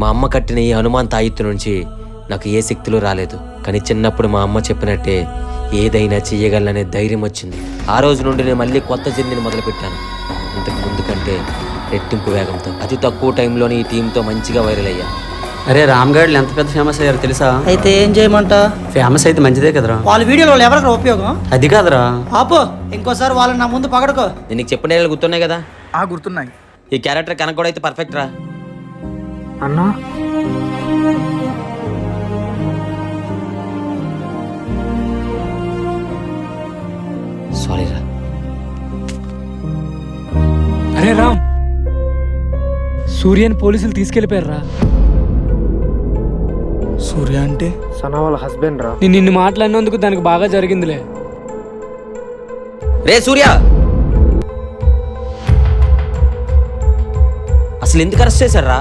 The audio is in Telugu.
మా అమ్మ కట్టిన ఈ హనుమాన్ తాయిత్తు నుంచి నాకు ఏ శక్తులు రాలేదు. కానీ చిన్నప్పుడు మా అమ్మ చెప్పినట్టే ఏదైనా చెయ్యగలనే ధైర్యం వచ్చింది. ఆ రోజు నుండి నేను మళ్ళీ కొత్త జర్నీని మొదలుపెట్టాను. ఇంతకు ముందు కంటే రెట్టింపు వేగంతో అతి తక్కువ టైంలోనే ఈ టీంతో మంచిగా వైరల్ అయ్యా. అరే రామ్ గడ్లు ఎంత పెద్ద ఫేమస్ అయ్యారు తెలుసా? అయితే ఏం చేయమంట? ఫేమస్ అయితే మంచిదే కదరా. వాళ్ళ వీడియోలో వాళ్ళు ఎవరికి ఉపయోగం? అది కాదురా. ఆపో, ఇంకోసారి వాళ్ళని నా ముందు పగడుకో. నేను నీకు చెప్పిన డైలాగులు గుర్తున్నాయి కదా? గుర్తున్నాయి. ఈ క్యారెక్టర్ కనుక కూడా అయితే పర్ఫెక్ట్ రా అన్నా. సారీ రా. అరే రామ్, సూర్యని పోలీసులు తీసుకెళ్లిపోయారా? సూర్య అంటే సనా వాళ్ళ హస్బెండ్ రా. నేను నిన్ను మాట్లాడినందుకు దానికి బాగా జరిగిందిలే. రే సూర్య, అసలు ఎందుకు అరెస్ట్ చేశారా?